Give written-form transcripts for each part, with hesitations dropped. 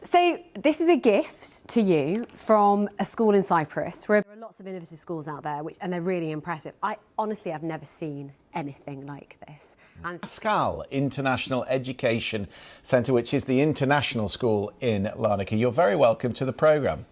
So this is a gift to you from a school in Cyprus, where there are lots of innovative schools out there, and they're really impressive. I honestly have never seen anything like this. And Pascal International Education Centre, which is the international school in Larnaca. You're very welcome to the programme.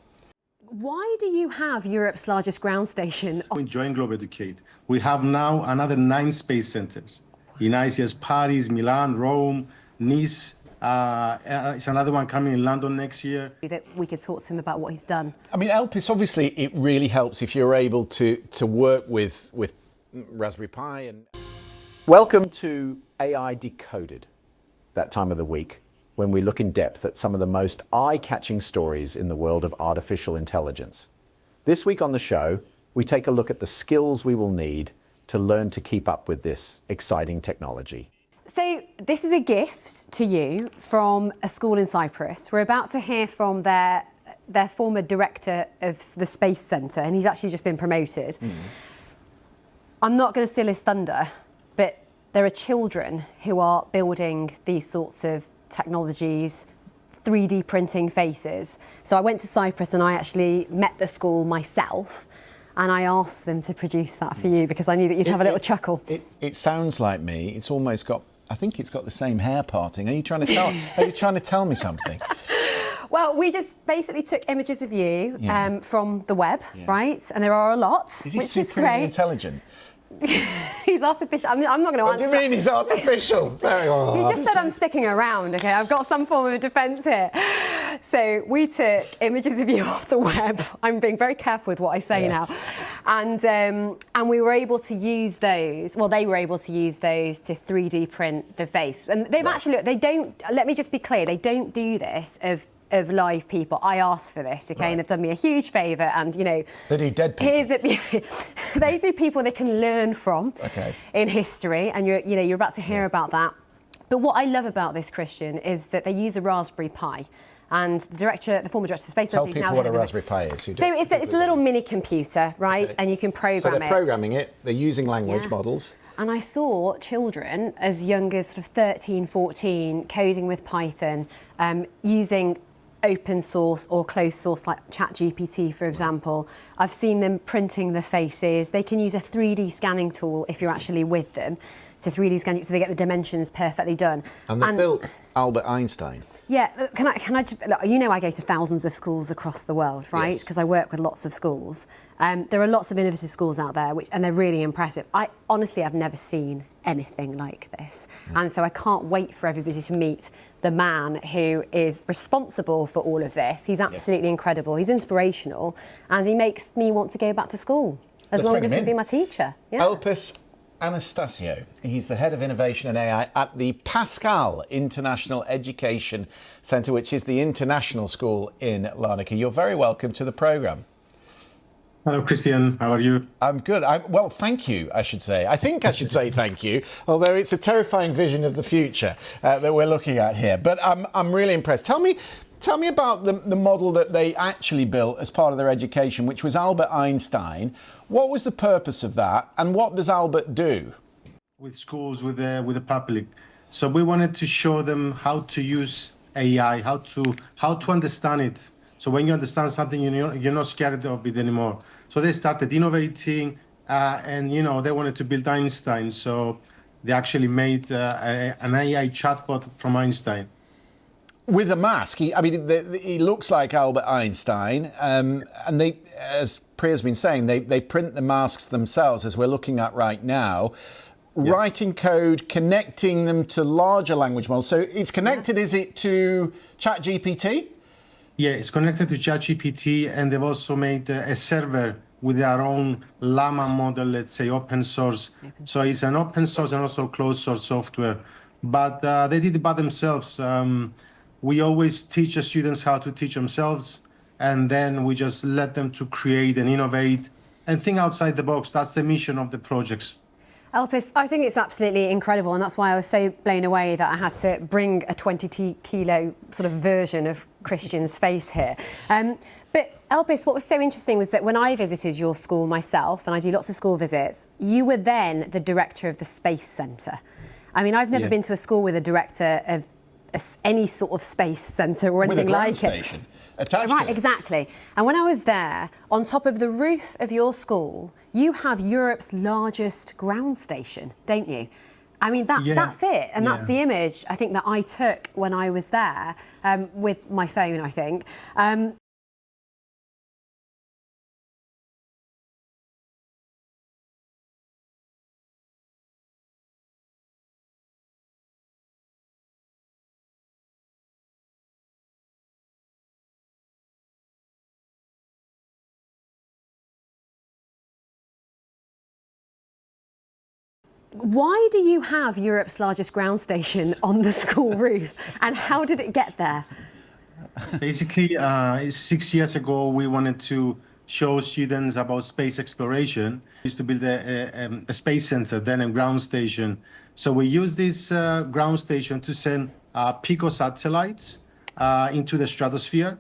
why do you have Europe's largest ground station? Join Globe Educate. We have now another 9 space centres in ICS Paris, Milan, Rome, Nice. It's another one coming in London next year. That we could talk to him about what he's done. I mean, Elpis, obviously, it really helps if you're able to work with Raspberry Pi. And welcome to AI Decoded, that time of the week when we look in depth at some of the most eye-catching stories in the world of artificial intelligence. This week on the show, we take a look at the skills we will need to learn to keep up with this exciting technology. So this is a gift to you from a school in Cyprus. We're about to hear from their former director of the Space Centre, and he's actually just been promoted. I'm not going to steal his thunder, but there are children who are building these sorts of technologies, 3D printing faces. So I went to Cyprus and I actually met the school myself, and I asked them to produce that for you because I knew that you'd have a little chuckle. It sounds like me. It's almost got, I think it's got the same hair parting. Are you trying to tell me something? Well, we just basically took images of you from the web, right? And there are a lot, which is great. Intelligent. He's artificial. I'm not going to answer. What do you mean he's artificial? You just said I'm sticking around, okay? I've got some form of defence here. So we took images of you off the web. I'm being very careful with what I say now. And we were able to use those, well, they were able to use those to 3D print the face. And they've actually, they don't, let me just be clear, they don't do this of live people. I asked for this, okay, and they've done me a huge favour. And you know, they do dead people. They do people they can learn from in history, and you're about to hear about that. But what I love about this, Christian, is that they use a Raspberry Pi. And the former director of Space Centre, tell people what a Raspberry Pi is. So it's a little mini computer, right? And you can program it. So they're programming it. They're using language models. And I saw children as young as sort of 13, 14, coding with Python, using open source or closed source like ChatGPT, for example. I've seen them printing the faces. They can use a 3D scanning tool if you're actually with them to 3D scan, so they get the dimensions perfectly done. And they built Albert Einstein. Yeah, can I just, look, you know I go to thousands of schools across the world, right? Because I work with lots of schools. There are lots of innovative schools out there, and they're really impressive. I honestly have never seen anything like this. And so I can't wait for everybody to meet the man who is responsible for all of this. He's absolutely incredible. He's inspirational, and he makes me want to go back to school as long as he can be my teacher. Elpis Anastasiou. He's the head of innovation and AI at the Pascal International Education Centre, which is the international school in Larnaca. You're very welcome to the programme. Hello, Christian. How are you? I'm good. Well, thank you, I should say. I think I should say thank you, although it's a terrifying vision of the future that we're looking at here. But I'm really impressed. Tell me about the model that they actually built as part of their education, which was Albert Einstein. What was the purpose of that, and what does Albert do? With schools, with the public. So we wanted to show them how to use AI, how to understand it. So when you understand something, you're not scared of it anymore. So they started innovating, and they wanted to build Einstein. So they actually made an AI chatbot from Einstein. With a mask. He looks like Albert Einstein, and they, as Priya's been saying, they print the masks themselves, as we're looking at right now, writing code, connecting them to larger language models. So it's connected, is it, to ChatGPT? Yeah, it's connected to ChatGPT, and they've also made a server with their own Llama model, let's say open source. So it's an open source and also closed source software. But they did it by themselves. We always teach the students how to teach themselves, and then we just let them to create and innovate and think outside the box. That's the mission of the projects. Elpis, I think it's absolutely incredible, and that's why I was so blown away that I had to bring a 20-kilo sort of version of Christian's face here. But Elpis, what was so interesting was that when I visited your school myself, and I do lots of school visits, you were then the director of the Space Centre. I mean, I've never been to a school with a director of any sort of space centre or anything with a ground like station attached Right, to it. exactly. And when I was there, on top of the roof of your school, you have Europe's largest ground station, don't you? I mean, that's it. And that's the image, I think, that I took when I was there with my phone, I think. Why do you have Europe's largest ground station on the school roof, and how did it get there? Basically, 6 years ago, we wanted to show students about space exploration. We used to build a space center, then a ground station. So we used this ground station to send pico satellites into the stratosphere.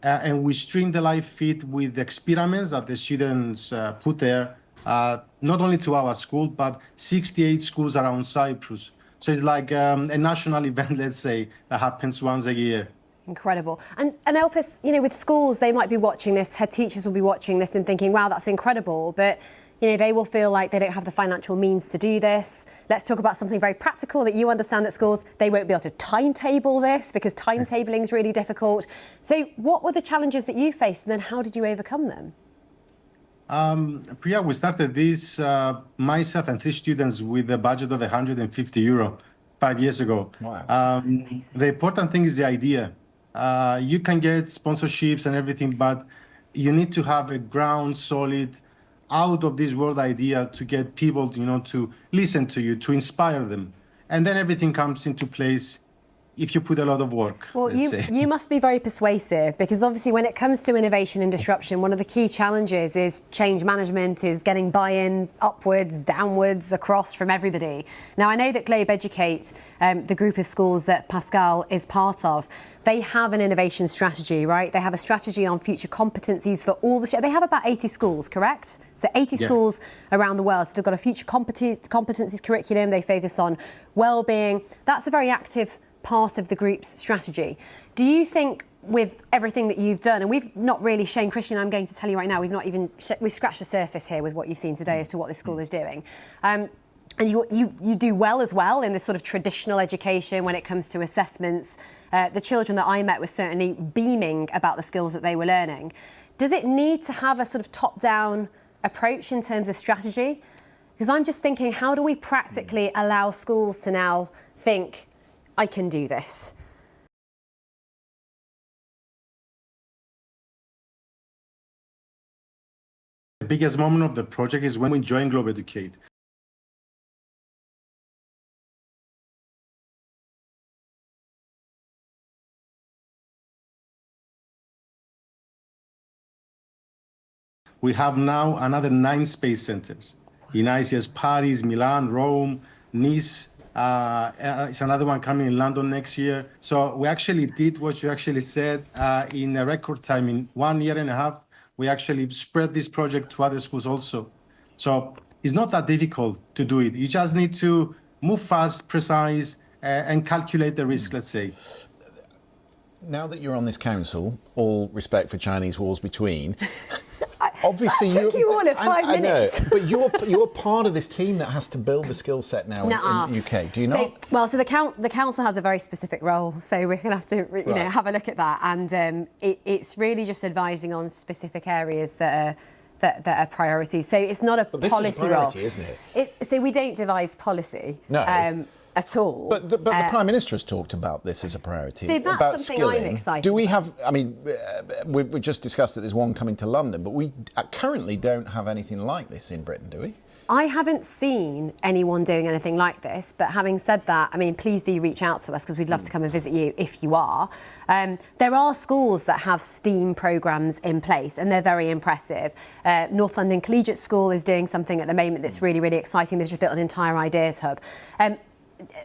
And we stream the live feed with experiments that the students put there, not only to our school, but 68 schools around Cyprus. So it's like a national event, let's say, that happens once a year. Incredible. And Elpis, you know, with schools, they might be watching this, head teachers will be watching this and thinking, wow, that's incredible. But, you know, they will feel like they don't have the financial means to do this. Let's talk about something very practical that you understand at schools. They won't be able to timetable this because timetabling is really difficult. So what were the challenges that you faced, and then how did you overcome them? Priya, we started this, myself and 3 students, with a budget of €150 5 years ago. Wow. The important thing is the idea. You can get sponsorships and everything, but you need to have a ground solid, out of this world idea to get people, you know, to listen to you, to inspire them. And then everything comes into place if you put a lot of work. Well, you must be very persuasive, because obviously when it comes to innovation and disruption, one of the key challenges is change management, is getting buy-in upwards, downwards, across from everybody. Now, I know that Globe Educate, the group of schools that Pascal is part of, they have an innovation strategy, right? They have a strategy on future competencies for all the... They have about 80 schools, correct? So 80 schools around the world. So they've got a future competencies curriculum. They focus on well-being. That's a very active part of the group's strategy. Do you think, with everything that you've done, and we've not really shown, Christian, I'm going to tell you right now, we've scratched the surface here with what you've seen today as to what this school is doing. And you do well as well in this sort of traditional education when it comes to assessments. The children that I met were certainly beaming about the skills that they were learning. Does it need to have a sort of top-down approach in terms of strategy? Because I'm just thinking, how do we practically allow schools to now think, I can do this? The biggest moment of the project is when we joined Globe Educate. We have now another 9 space centers in ICS Paris, Milan, Rome, Nice. It's another one coming in London next year. So we actually did what you actually said in a record time. In 1.5 years, we actually spread this project to other schools also. So it's not that difficult to do it. You just need to move fast, precise, and calculate the risk, let's say. Now that you're on this council, all respect for Chinese walls between, obviously that took you all of 5 minutes. I know, but you're part of this team that has to build the skill set now in the UK. Do you not? So the council has a very specific role, so we're going to have to have a look at that, and it's really just advising on specific areas that are priorities. So it's not a policy role. This is a priority, isn't it? So we don't devise policy. No. At all. But the Prime Minister has talked about this as a priority. See, that's about something skilling. I'm excited Do we about. have, I mean, we just discussed that there's one coming to London, but we currently don't have anything like this in Britain, do we? I haven't seen anyone doing anything like this, but having said that, I mean, please do reach out to us, because we'd love to come and visit you if you are. There are schools that have STEAM programmes in place, and they're very impressive. North London Collegiate School is doing something at the moment that's really, really exciting. They've just built an entire ideas hub.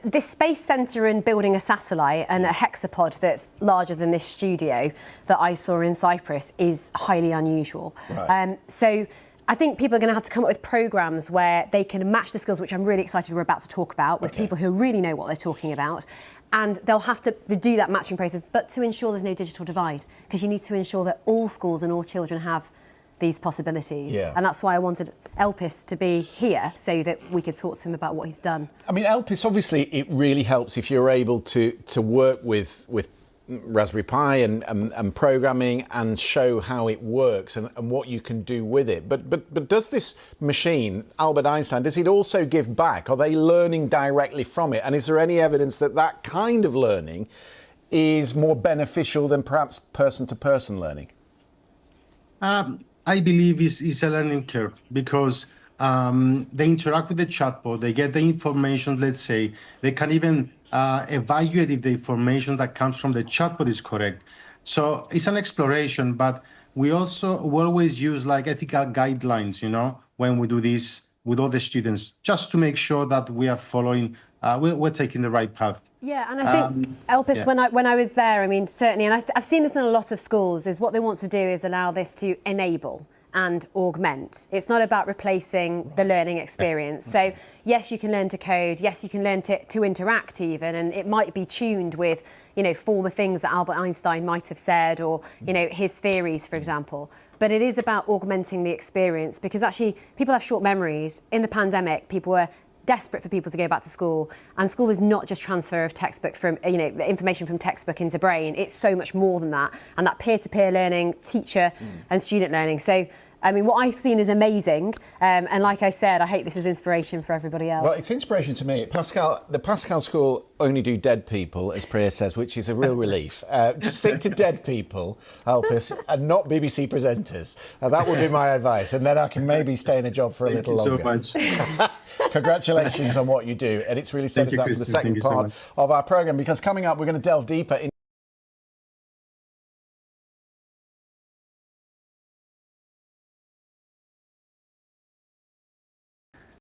This space centre and building a satellite and a hexapod that's larger than this studio that I saw in Cyprus is highly unusual. Right. So I think people are going to have to come up with programmes where they can match the skills, which I'm really excited we're about to talk about, with people who really know what they're talking about, And they'll have to do that matching process, but to ensure there's no digital divide, because you need to ensure that all schools and all children have these possibilities. Yeah. And that's why I wanted Elpis to be here, so that we could talk to him about what he's done. I mean, Elpis, obviously, it really helps if you're able to work with Raspberry Pi and programming and show how it works and what you can do with it. But does this machine, Albert Einstein, does it also give back? Are they learning directly from it? And is there any evidence that that kind of learning is more beneficial than perhaps person-to-person learning? I believe it's a learning curve, because they interact with the chatbot, they get the information, let's say, they can even evaluate if the information that comes from the chatbot is correct. So it's an exploration, but we always use like ethical guidelines, when we do this with all the students, just to make sure that we are following, we're taking the right path. Yeah, and I think Elpis, when I was there, I mean, certainly, and I've seen this in a lot of schools, is what they want to do is allow this to enable and augment. It's not about replacing the learning experience. So yes, you can learn to code, yes, you can learn to interact even, and it might be tuned with, former things that Albert Einstein might have said, or, his theories, for example. But it is about augmenting the experience, because actually people have short memories. In the pandemic, people were desperate for people to go back to school, and school is not just transfer of textbook from information from textbook into brain. It's so much more than that, and that peer-to-peer learning, teacher and student learning. So I mean, what I've seen is amazing, and like I said, I hope this is inspiration for everybody else. Well, it's inspiration to me. The Pascal School only do dead people, as Priya says, which is a real relief. Just stick to dead people, Elpis, and not BBC presenters. That would be my advice, and then I can maybe stay in a job for a little longer. Thank you so much. Congratulations on what you do, and it's really set us up for the second part of our programme, because coming up we're going to delve deeper in